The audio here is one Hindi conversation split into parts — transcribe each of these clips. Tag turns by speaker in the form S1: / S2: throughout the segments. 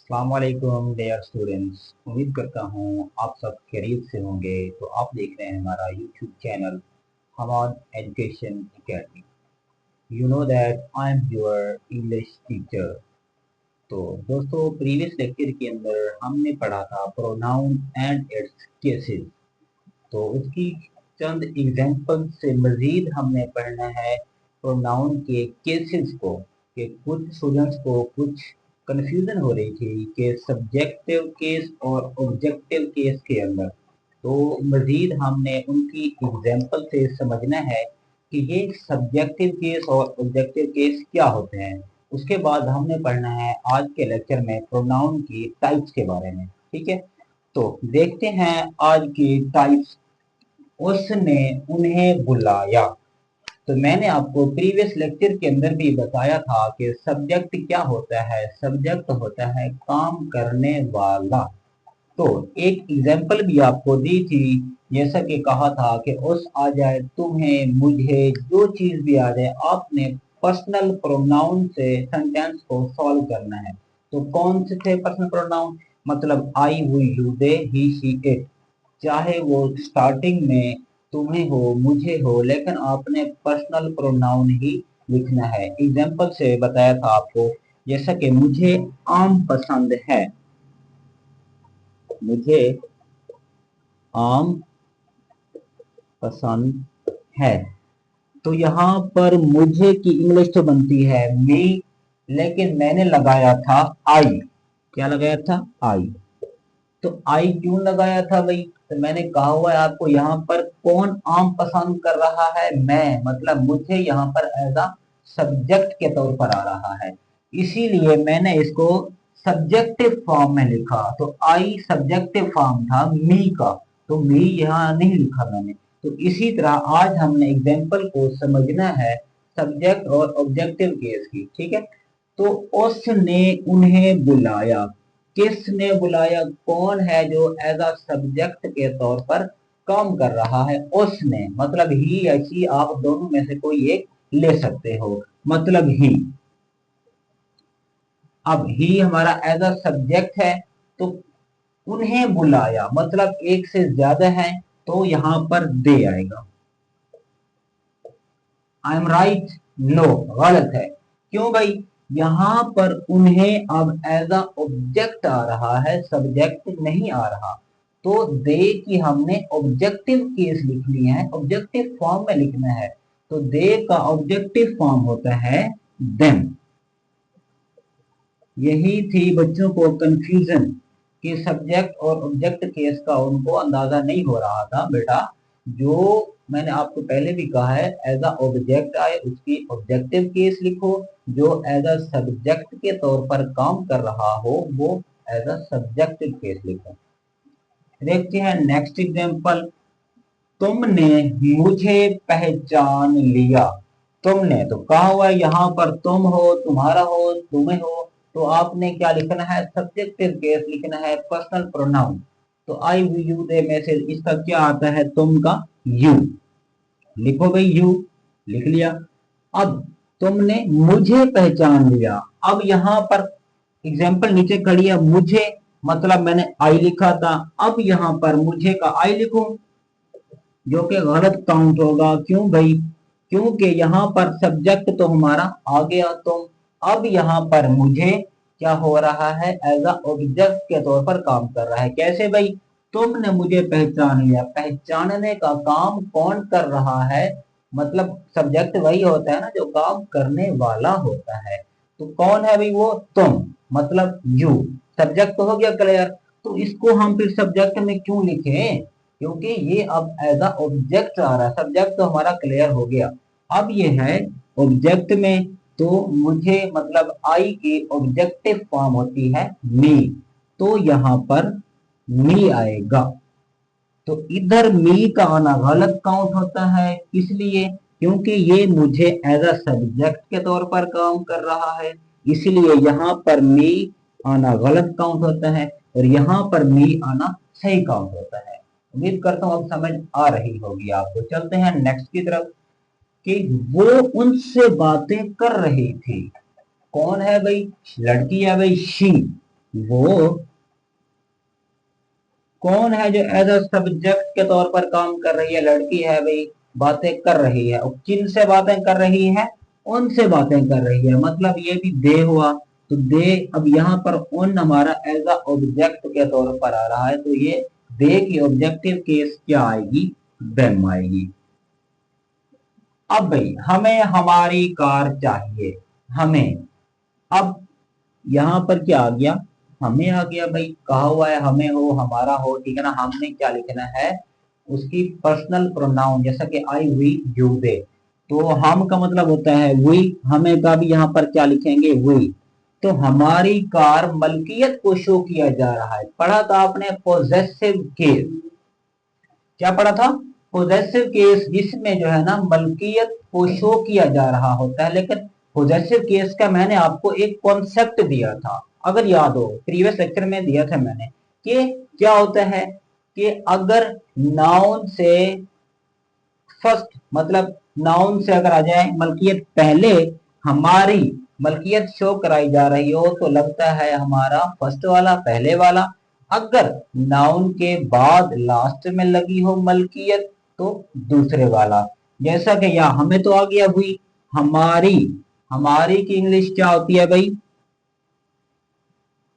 S1: अस्सलाम वालेकुम डियर स्टूडेंट्स। उम्मीद करता हूँ आप सब खैरियत से होंगे। तो आप देख रहे हैं हमारा YouTube channel Hamad education academy. You know that I am your English teacher. तो दोस्तों, प्रीवियस लेक्चर के अंदर हमने पढ़ा था प्रोनाउन एंड इट्स केसेस। तो उसकी चंद एग्जाम्पल से मजीद हमने पढ़ना है प्रोनाउन के केसेस को। कि कुछ स्टूडेंट्स को कुछ कंफ्यूजन हो रही थी कि सब्जेक्टिव केस और ऑब्जेक्टिव केस के अंदर। तो मजीद हमने उनकी एग्जाम्पल से समझना है कि ये सब्जेक्टिव केस और ऑब्जेक्टिव केस क्या होते हैं। उसके बाद हमने पढ़ना है आज के लेक्चर में प्रोनाउन की टाइप्स के बारे में। ठीक है, तो देखते हैं आज की टाइप्स। उसने उन्हें बुलाया। तो मैंने आपको प्रीवियस लेक्चर के अंदर भी बताया था कि सब्जेक्ट क्या होता है। सब्जेक्ट होता है काम करने वाला। तो एक एग्जाम्पल भी आपको दी थी, जैसा कि कहा था कि उस आ जाए, तुम्हें, मुझे, जो चीज भी आ जाए, आपने पर्सनल प्रोनाउन से सेंटेंस को सॉल्व करना है। तो कौन से थे पर्सनल प्रोनाउन? मतलब I, we, you, they, he, she, it. चाहे वो स्टार्टिंग में तुम्हें हो, मुझे हो, लेकिन आपने पर्सनल प्रोनाउन ही लिखना है। एग्जाम्पल से बताया था आपको, जैसा कि मुझे आम पसंद है। मुझे आम पसंद है। तो यहाँ पर मुझे की इंग्लिश तो बनती है मी, लेकिन मैंने लगाया था आई। क्या लगाया था? आई। तो आई क्यों लगाया था भाई? तो मैंने कहा हुआ है आपको, यहाँ पर कौन आम पसंद कर रहा है? मैं, मतलब मुझे यहाँ पर एज अ सब्जेक्ट के तौर पर आ रहा है। इसीलिए मैंने इसको सब्जेक्टिव फॉर्म में लिखा। तो आई सब्जेक्टिव फॉर्म था मी का, तो मी यहाँ नहीं लिखा मैंने। तो इसी तरह आज हमने एग्जाम्पल को समझना है सब्जेक्ट और ऑब्जेक्टिव केस की। ठीक है, तो उसने उन्हें बुलाया। किसने बुलाया? कौन है जो एज अ सब्जेक्ट के तौर पर काम कर रहा है? उसने, मतलब ही या शी, आप दोनों में से कोई एक ले सकते हो। मतलब ही। अब ही हमारा एज अ सब्जेक्ट है, तो उन्हें बुलाया मतलब एक से ज्यादा है, तो यहां पर दे आएगा। I am right? नो, गलत है। क्यों भाई? यहां पर उन्हें अब एज अ ऑब्जेक्ट आ रहा है, सब्जेक्ट नहीं आ रहा। तो दे की हमने ऑब्जेक्टिव केस लिखनी है, ऑब्जेक्टिव फॉर्म में लिखना है। तो दे का ऑब्जेक्टिव फॉर्म होता है देम। यही थी बच्चों को कंफ्यूजन कि सब्जेक्ट और ऑब्जेक्ट केस का उनको अंदाजा नहीं हो रहा था। बेटा, जो मैंने आपको पहले भी कहा है, एज अ ऑब्जेक्ट आए उसकी ऑब्जेक्टिव केस लिखो। जो एज अ सब्जेक्ट के तौर पर काम कर रहा हो वो एज अ सब्जेक्टिव केस लिखो। देखते हैं नेक्स्ट एग्जांपल। तुमने मुझे पहचान लिया। तुमने तो कहा हुआ है, यहाँ पर तुम हो, तुम्हारा हो, तुम्हें हो। तो आपने क्या लिखना है? सब्जेक्टिव केस लिखना है, पर्सनल प्रोनाउन। तो आई, वी, यू, दे में से इसका क्या आता है? तुम का यू। लिखो भाई यू। लिख लिया। अब तुमने मुझे पहचान लिया। अब यहाँ पर एग्जाम्पल नीचे खड़ी है मुझे, मतलब मैंने आई लिखा था। अब यहाँ पर मुझे का आई लिखूं, जो कि गलत काउंट होगा। क्यों भाई? क्योंकि यहाँ पर सब्जेक्ट तो हमारा आ गया तुम। अब यहाँ पर मुझे क्या हो रहा है? एज अ ऑब्जेक्ट के तौर पर काम कर रहा है। कैसे भाई? तुमने मुझे पहचान लिया। पहचानने का काम कौन कर रहा है? मतलब सब्जेक्ट वही होता है ना जो काम करने वाला होता है। तो कौन है भाई? वो तुम, मतलब यू। सब्जेक्ट तो हो गया क्लियर। तो इसको हम फिर सब्जेक्ट में क्यों लिखें? क्योंकि ये अब एज अ ऑब्जेक्ट आ रहा है। सब्जेक्ट तो हमारा क्लियर हो गया। अब ये है ऑब्जेक्ट में। तो मुझे मतलब आई की ऑब्जेक्टिव फॉर्म होती है मी। तो यहां पर मी आएगा। तो इधर मी का आना गलत काउंट होता है। इसलिए क्योंकि ये मुझे एज अ सब्जेक्ट के तौर पर काम कर रहा है, इसलिए यहाँ पर मी आना गलत काउंट होता है और यहाँ पर मी आना सही काउंट होता है। उम्मीद करता हूँ अब समझ आ रही होगी आपको। चलते हैं नेक्स्ट की तरफ कि वो उनसे बातें कर रही थी। कौन है भाई? लड़की है भाई, शी। वो कौन है जो एज अ सब्जेक्ट के तौर पर काम कर रही है? लड़की है भाई, बातें कर रही है। और किन से बातें कर रही है? उनसे बातें कर रही है, मतलब ये भी दे हुआ। तो दे, अब यहाँ पर उन हमारा एज अ ऑब्जेक्ट के तौर पर आ रहा है, तो ये दे की ऑब्जेक्टिव केस क्या आएगी? देम आएगी। अब भाई हमें हमारी कार चाहिए, हमें। अब यहाँ पर क्या आ गया? हमें आ गया भाई, कहा हुआ है हमें हो, हमारा हो, ठीक है ना। हमने क्या लिखना है? उसकी पर्सनल प्रोनाउन, जैसा कि आई, वी, यू, दे। तो हम का मतलब होता है वी, हमें का भी यहाँ पर क्या लिखेंगे? वी। तो हमारी कार मलकियत को शो किया जा रहा है। पढ़ा था आपने पोजेसिव केस, क्या पढ़ा था? पोजेसिव केस, जिसमें जो है ना मलकियत को शो किया जा रहा होता है। लेकिन पोजेसिव केस का मैंने आपको एक कॉन्सेप्ट दिया था, अगर याद हो, प्रीवियस लेक्चर में दिया था मैंने, कि क्या होता है कि अगर नाउन से फर्स्ट, मतलब नाउन से अगर आ जाए मलकियत पहले, हमारी मलकियत शो कराई जा रही हो, तो लगता है हमारा फर्स्ट वाला, पहले वाला। अगर नाउन के बाद लास्ट में लगी हो मलकियत, तो दूसरे वाला। जैसा कि यहाँ हमें तो आ गया हुई, हमारी, हमारी की इंग्लिश क्या होती है भाई?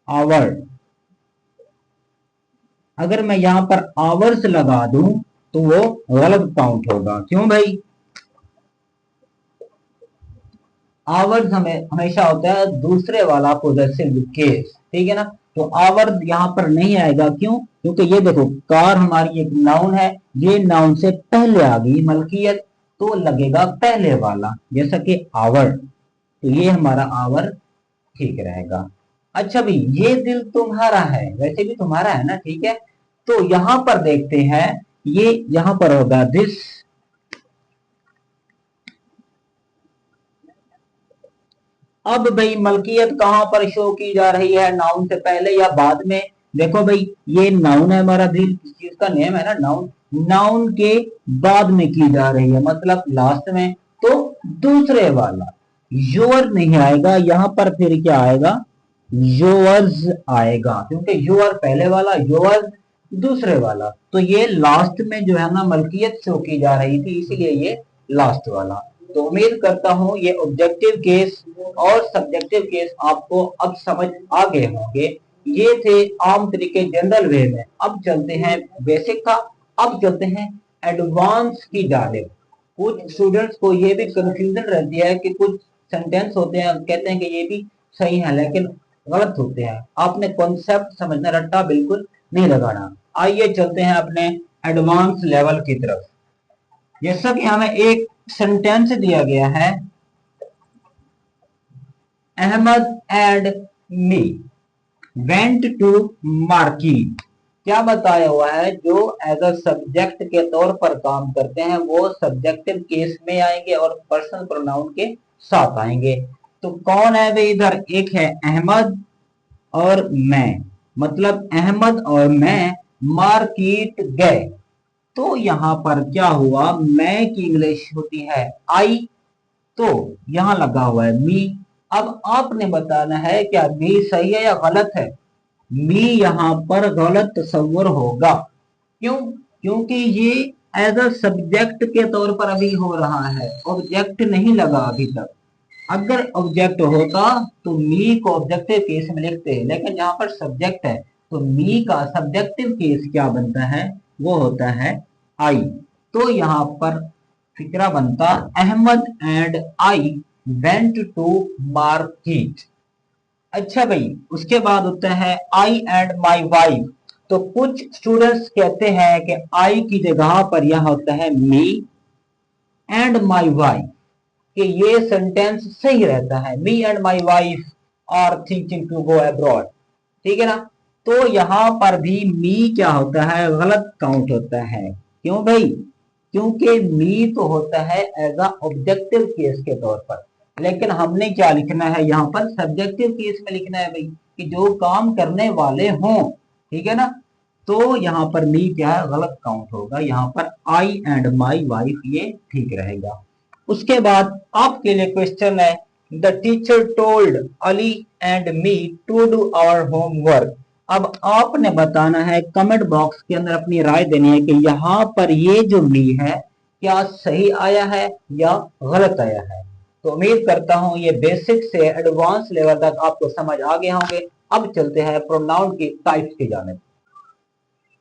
S1: आवर। अगर मैं यहां पर आवर्स लगा दूं, तो वो गलत काउंट होगा। क्यों भाई? आवर्स हमें हमेशा होता है दूसरे वाला पोजेसिव केस, ठीक है ना। तो आवर्स यहाँ पर नहीं आएगा, क्यों? क्योंकि ये देखो, कार हमारी एक नाउन है, ये नाउन से पहले आ गई मलकियत, तो लगेगा पहले वाला, जैसा कि आवर। तो ये हमारा आवर ठीक रहेगा। अच्छा भाई, ये दिल तुम्हारा है, वैसे भी तुम्हारा है ना, ठीक है। तो यहां पर देखते हैं, ये यहां पर होगा दिस। अब भाई मलकियत कहां पर शो की जा रही है? नाउन से पहले या बाद में? देखो भाई, ये नाउन है हमारा दिल, चीज का नेम है ना नाउन, नाउन के बाद में की जा रही है, मतलब लास्ट में। तो दूसरे वाला योर नहीं आएगा यहाँ पर, फिर क्या आएगा? योर्स आएगा, क्योंकि योर पहले वाला, योर्स दूसरे वाला। तो ये लास्ट में जो है ना मलकियत शो की जा रही थी, इसीलिए ये लास्ट वाला। तो उम्मीद करता हूं ये ऑब्जेक्टिव केस और सब्जेक्टिव केस आपको अब समझ आ गए होंगे। ये थे आम तरीके जनरल वे में। अब चलते हैं बेसिक का, अब चलते हैं एडवांस की जानिब। कुछ स्टूडेंट्स को ये भी कंफ्यूजन रहती है कि कुछ सेंटेंस होते हैं, कहते हैं कि ये भी सही है, लेकिन गलत होते हैं। आपने कॉन्सेप्ट समझना, रट्टा बिल्कुल नहीं लगाना। आइए चलते हैं अपने एडवांस लेवल की तरफ। जैसा कि हमें एक सेंटेंस दिया गया है, Ahmed and me went to market. क्या बताया हुआ है? जो एज अ सब्जेक्ट के तौर पर काम करते हैं, वो सब्जेक्टिव केस में आएंगे और पर्सनल प्रोनाउन के साथ आएंगे। तो कौन है वे इधर? एक है अहमद और मैं, मतलब अहमद और मैं मार्केट गए। तो यहां पर क्या हुआ? मैं की इंग्लिश होती है आई, तो यहां लगा हुआ है मी। अब आपने बताना है क्या मी सही है या गलत है। मी यहां पर गलत तस्वर होगा। क्यों? क्योंकि ये एज अ सब्जेक्ट के तौर पर अभी हो रहा है, ऑब्जेक्ट नहीं लगा अभी तक। अगर ऑब्जेक्ट होता तो मी को ऑब्जेक्टिव केस में लिखते हैं, लेकिन यहाँ पर सब्जेक्ट है, तो मी का सब्जेक्टिव केस क्या बनता है? वो होता है आई। तो यहाँ पर फिक्रा बनता, Ahmed and I went to market. अच्छा भाई, उसके बाद होता है आई एंड माई वाइफ। तो कुछ स्टूडेंट्स कहते हैं कि आई की जगह पर यह होता है मी एंड माई वाइफ, कि ये सेंटेंस सही रहता है, me and my wife are thinking to go abroad, ठीक है ना। तो यहां पर भी मी क्या होता है? गलत काउंट होता है। क्यों भाई? क्योंकि मी तो होता है एज अ ऑब्जेक्टिव केस के तौर पर, लेकिन हमने क्या लिखना है यहाँ पर? सब्जेक्टिव केस में लिखना है भाई, कि जो काम करने वाले हों, ठीक है ना। तो यहाँ पर मी क्या है? गलत काउंट होगा। यहाँ पर आई एंड माई वाइफ ये ठीक रहेगा। उसके बाद आपके लिए क्वेश्चन है the teacher told Ali and me to do our homework. अब आपने बताना है, कमेंट बॉक्स के अंदर अपनी राय देनी है कि यहाँ पर ये जो मी है क्या सही आया है या गलत आया है। तो उम्मीद करता हूं ये बेसिक से एडवांस लेवल तक आपको समझ आ गए होंगे। अब चलते हैं प्रोनाउन की टाइप्स की जानिब।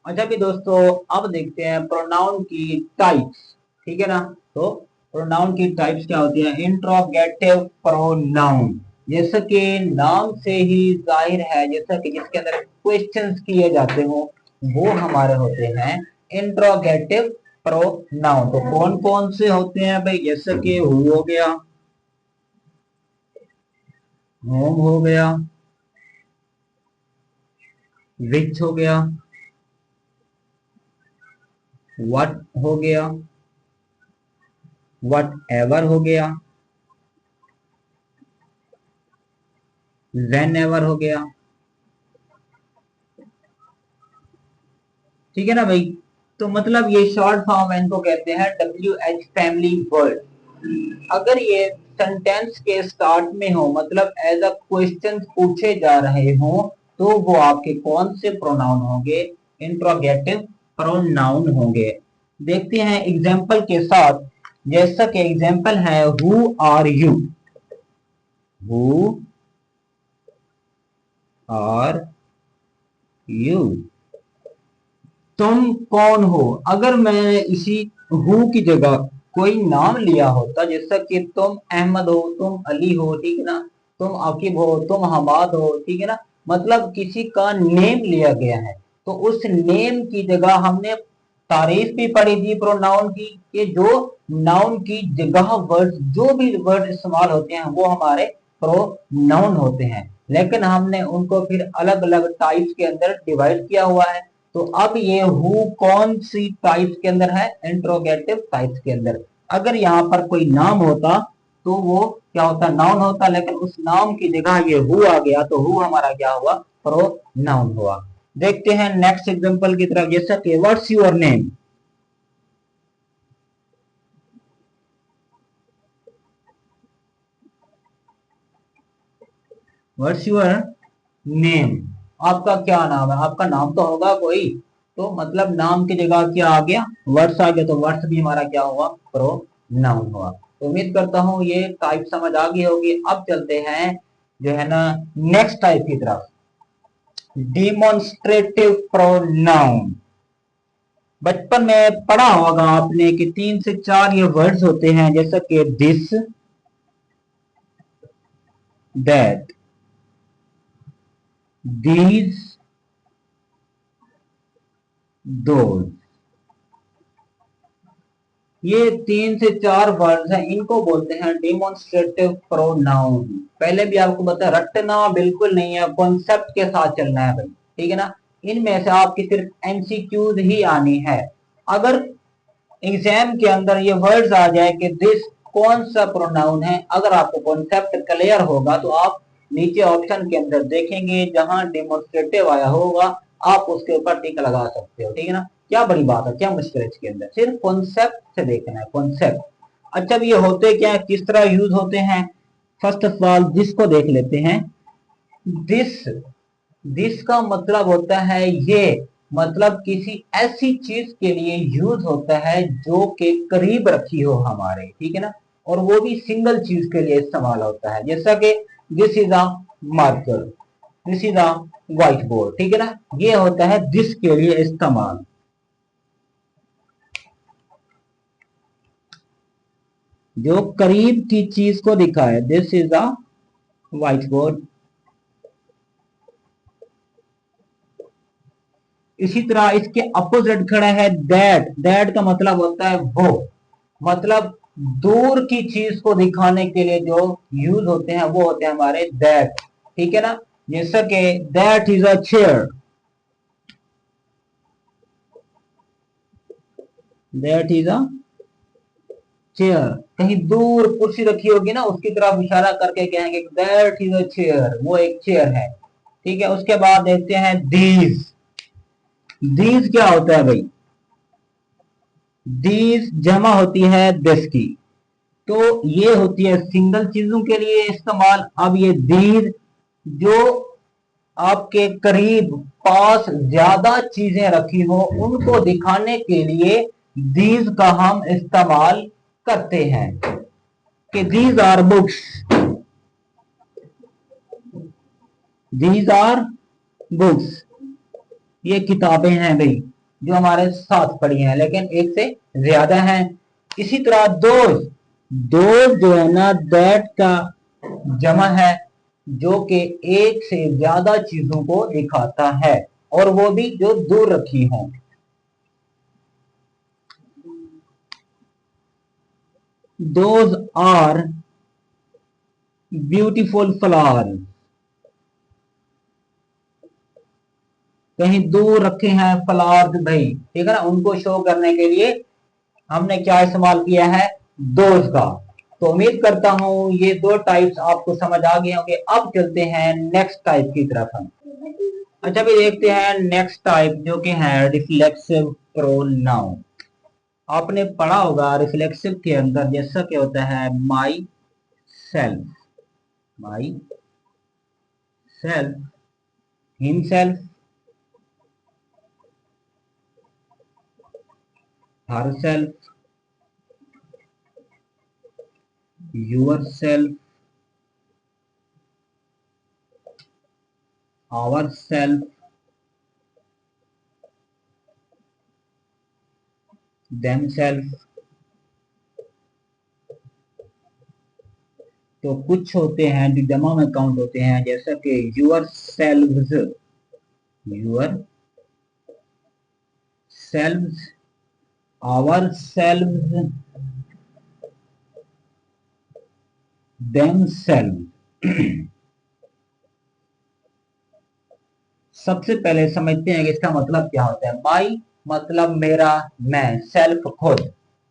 S1: अच्छा भी दोस्तों, अब देखते हैं प्रोनाउन की टाइप्स, ठीक है ना। तो प्रोनाउन की टाइप्स क्या होती है? इंट्रोगेटिव प्रोनाउन, जैसा कि नाम से ही जाहिर है, जैसा कि जिसके अंदर क्वेश्चंस किए जाते हो वो हमारे होते हैं इंट्रोगेटिव प्रोनाउन। तो कौन कौन से होते हैं भाई? जैसे कि हु हो गया, होम हो गया, विच हो गया, व्हाट हो गया, व्हाट एवर हो गया, वेन एवर हो गया, ठीक है ना भाई। तो मतलब ये शॉर्ट फॉर्म है, इनको कहते हैं WH फैमिली वर्ड। अगर ये सेंटेंस के स्टार्ट में हो, मतलब एज अ क्वेश्चन पूछे जा रहे हो, तो वो आपके कौन से प्रोनाउन होंगे? इंट्रोगेटिव प्रोनाउन होंगे। देखते हैं एग्जाम्पल के साथ। जैसा कि एग्जाम्पल है who are you, who are you, तुम कौन हो। अगर मैं इसी हु की जगह कोई नाम लिया होता, जैसा कि तुम अहमद हो, तुम अली हो, ठीक है ना, तुम आकिब हो, तुम हमाद हो, ठीक है ना, मतलब किसी का नेम लिया गया है, तो उस नेम की जगह हमने तारीफ भी पढ़ी थी प्रोनाउन की, कि जो नाउन की जगह वर्ड, जो भी वर्ड इस्तेमाल होते हैं वो हमारे प्रोनाउन होते हैं। लेकिन हमने उनको फिर अलग अलग टाइप्स के अंदर डिवाइड किया हुआ है। तो अब ये हु कौन सी टाइप्स के अंदर है? इंट्रोगेटिव टाइप्स के अंदर। अगर यहाँ पर कोई नाम होता तो वो क्या होता? नाउन होता, लेकिन उस नाम की जगह ये हु आ गया, तो हु हमारा क्या हुआ? प्रोनाउन हुआ। देखते हैं नेक्स्ट एग्जांपल की तरफ। जैसा कि what's your name, what's your name, आपका क्या नाम है? आपका नाम तो होगा कोई, तो मतलब नाम की जगह क्या आ गया? वर्ड्स आ गया, तो वर्ड्स भी हमारा क्या हुआ? प्रोनाउन हुआ। तो उम्मीद करता हूं ये टाइप समझ आ गई होगी। अब चलते हैं जो है ना नेक्स्ट टाइप की तरफ, डिमोन्स्ट्रेटिव प्रोनाउन। बचपन में पढ़ा होगा आपने कि 3 से 4 ये वर्ड्स होते हैं, जैसा कि दिस, दैट, दीज, दोज। ये 3 से 4 वर्ड्स हैं, इनको बोलते हैं डिमोन्स्ट्रेटिव प्रोनाउन। पहले भी आपको बता, रटना बिल्कुल नहीं है, कॉन्सेप्ट के साथ चलना है भाई, ठीक है ना। इनमें से आपकी सिर्फ एमसीक्यूज ही आनी है। अगर एग्जाम के अंदर ये वर्ड्स आ जाए कि दिस कौन सा प्रोनाउन है, अगर आपको कॉन्सेप्ट क्लियर होगा तो आप नीचे ऑप्शन के अंदर देखेंगे जहां डेमोन्स्ट्रेटिव आया होगा, आप उसके ऊपर टिक लगा सकते हो, ठीक है ना। क्या बड़ी बात है, क्या मुश्किल है इसके अंदर, सिर्फ कॉन्सेप्ट से देखना है, कॉन्सेप्ट। अच्छा भी ये होते क्या, किस तरह यूज होते हैं? फर्स्ट ऑफ ऑल दिस को देख लेते हैं। दिस, दिस का मतलब होता है ये, मतलब किसी ऐसी चीज के लिए यूज होता है जो के करीब रखी हो हमारे, ठीक है ना, और वो भी सिंगल चीज के लिए इस्तेमाल होता है। जैसा कि this is a marker, this is a white board, ठीक है ना, ये होता है दिस के लिए इस्तेमाल, जो करीब की चीज को दिखाए। This is a white board. इसी तरह इसके अपोजिट खड़ा है दैट। दैट का मतलब होता है वो, मतलब दूर की चीज को दिखाने के लिए जो यूज होते हैं वो होते हैं हमारे दैट, ठीक है ना। जैसा कि that is a chair, that is a chair. कहीं दूर कुर्सी रखी होगी ना, उसकी तरफ इशारा करके कहेंगे दैट इज अ चेयर, वो एक चेयर है, ठीक है। उसके बाद देखते हैं दीज। दीज क्या होता है भाई? दीज जमा होती है दिस की, तो ये होती है सिंगल चीजों के लिए इस्तेमाल। अब ये दीज जो आपके करीब पास ज्यादा चीजें रखी हो उनको दिखाने के लिए दीज का हम इस्तेमाल करते हैं कि these are books, these are books, ये किताबें हैं भाई जो हमारे साथ पड़ी हैं लेकिन एक से ज्यादा हैं। इसी तरह दोज, दोज जो है ना दैट का जमा है जो कि एक से ज्यादा चीजों को दिखाता है और वो भी जो दूर रखी हों। दोज आर ब्यूटीफुल फ्लावर, कहीं दूर रखे हैं फ्लावर्स भाई, ठीक है ना, उनको शो करने के लिए हमने क्या इस्तेमाल किया है, दोज का। तो उम्मीद करता हूं ये दो टाइप्स आपको समझ आ गए होंगे। अब चलते हैं नेक्स्ट टाइप की तरफ हम। अच्छा भी देखते हैं नेक्स्ट टाइप जो कि है रिफ्लेक्सिव प्रोनाउन। आपने पढ़ा होगा रिफ्लेक्सिव के अंदर जैसा कि होता है myself, myself, himself, herself, yourself, ourself, themself. तो कुछ होते हैं जो जमा में काउंट होते हैं जैसा कि yourselves, yourselves, ourselves, themselves. सबसे पहले समझते हैं कि इसका मतलब क्या होता है। माई मतलब मेरा, मैं, सेल्फ खुद,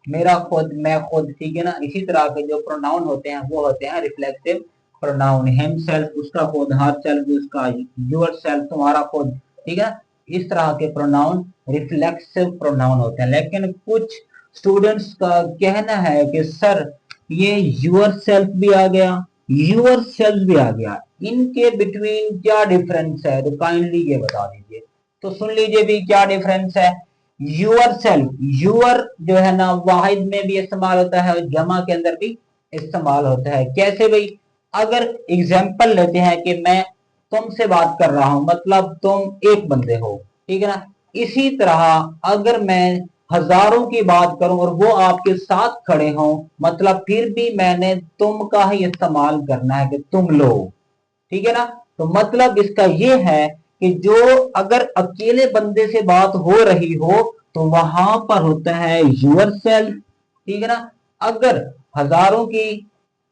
S1: मेरा खुद, मैं खुद, ठीक है ना। इसी तरह के जो प्रोनाउन होते हैं वो होते हैं रिफ्लेक्सिव प्रोनाउन। हिम सेल्फ उसका खुद, हर सेल्फ उसका, योर सेल्फ तुम्हारा खुद, ठीक है। इस तरह के प्रोनाउन रिफ्लेक्सिव प्रोनाउन होते हैं। लेकिन कुछ स्टूडेंट्स का कहना है कि सर ये योर सेल्फ भी आ गया, योर सेल्फ भी आ गया, इनके बिटवीन क्या डिफरेंस है, तो काइंडली ये बता दीजिए। तो सुन लीजिए भी क्या डिफरेंस है। यूअर सेल्फ, यूअर जो है ना वाहिद में भी इस्तेमाल होता है और जमा के अंदर भी इस्तेमाल होता है। कैसे भाई, अगर एग्जाम्पल लेते हैं कि मैं तुमसे बात कर रहा हूं मतलब तुम एक बंदे हो, ठीक है ना। इसी तरह अगर मैं हजारों की बात करूं और वो आपके साथ खड़े हों मतलब फिर भी मैंने तुम का ही इस्तेमाल करना है कि तुम लोग, ठीक है ना। तो मतलब इसका ये है कि जो अगर अकेले बंदे से बात हो रही हो तो वहां पर होता है यूर सेल्फ, ठीक है ना। अगर हजारों की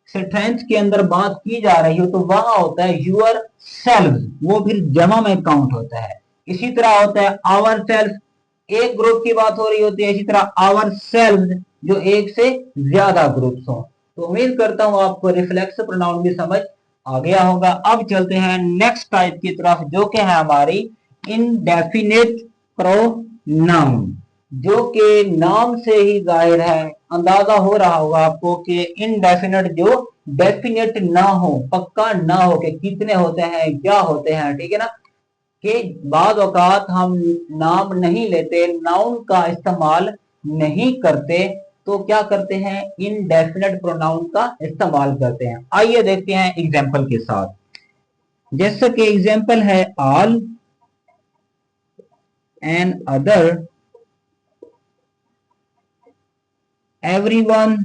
S1: सेंटेंस के अंदर बात की जा रही हो तो वहां होता है यूर सेल्फ, वो फिर जमा में काउंट होता है। इसी तरह होता है आवर सेल्फ, एक ग्रुप की बात हो रही होती है। इसी तरह आवर सेल्फ जो एक से ज्यादा ग्रुप्स हो। तो उम्मीद करता हूं आपको रिफ्लेक्सिव प्रोनाउन भी समझ आ गया होगा। अब चलते हैं नेक्स्ट टाइप की तरफ जो कि है हमारी इनडेफिनिट प्रोनाउन, जो कि नाम से ही जाहिर है, अंदाजा हो रहा होगा आपको कि इनडेफिनिट जो डेफिनेट ना हो, पक्का ना हो कि कितने होते हैं, क्या होते हैं, ठीक है ना। कि बाद औकात हम नाम नहीं लेते, नाउन का इस्तेमाल नहीं करते, तो क्या करते हैं, इनडेफिनेट प्रोनाउन का इस्तेमाल करते हैं। आइए देखते हैं एग्जाम्पल के साथ। जैसे कि एग्जाम्पल है all and other, everyone,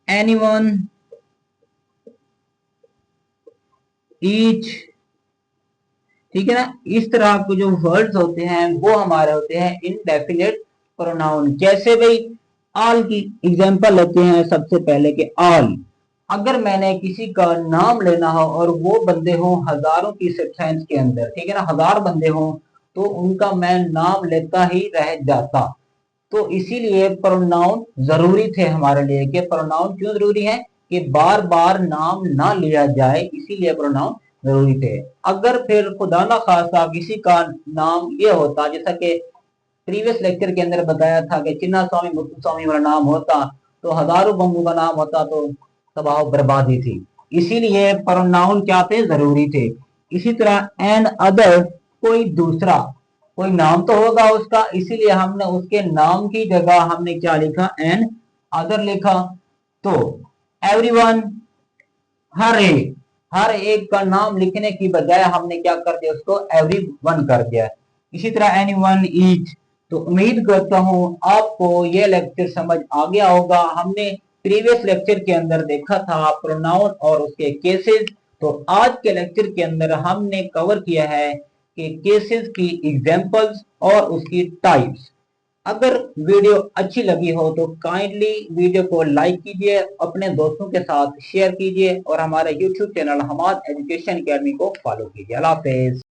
S1: anyone, each, ठीक है ना। इस तरह के जो वर्ड्स होते हैं वो हमारे होते हैं इनडेफिनेट प्रोनाउन। जैसे भाई ऑल की एग्जांपल लेते हैं सबसे पहले कि ऑल, अगर मैंने किसी का नाम लेना हो और वो बंदे हो हजारों की सेंटेंस के अंदर, ठीक है ना, हजार बंदे हो तो उनका मैं नाम लेता ही रह जाता। तो इसीलिए प्रोनाउन जरूरी थे हमारे लिए। कि प्रोनाउन क्यों जरूरी है, कि बार बार नाम ना लिया जाए, इसीलिए प्रोनाउन जरूरी थे। अगर फिर खुदा ना खासा किसी का नाम ये होता जैसा कि प्रीवियस लेक्चर के अंदर बताया था कि चिन्ना स्वामी मुत्तुस्वामी वाला नाम होता तो हजारों बंधु का नाम होता तो तबाह बर्बादी थी, इसीलिए प्रोनाउन क्या थे, जरूरी थे। इसी तरह एंड अदर, कोई दूसरा, कोई नाम तो होगा उसका, इसीलिए हमने उसके नाम की जगह हमने क्या लिखा, एंड अदर लिखा। तो एवरीवन, हर एक का नाम लिखने की बजाय हमने क्या कर दिया, उसको एवरीवन कर दिया। इसी तरह एनीवन, ईच। तो उम्मीद करता हूं आपको ये लेक्चर समझ आ गया होगा। हमने प्रीवियस लेक्चर के अंदर देखा था प्रोनाउन और उसके केसेस। तो आज के लेक्चर के अंदर हमने कवर किया है कि केसेस की एग्जांपल्स और उसकी टाइप्स। अगर वीडियो अच्छी लगी हो तो काइंडली वीडियो को लाइक कीजिए, अपने दोस्तों के साथ शेयर कीजिए और हमारे YouTube channel Hamad education academy को फॉलो कीजिए। अल्लाह हाफिज।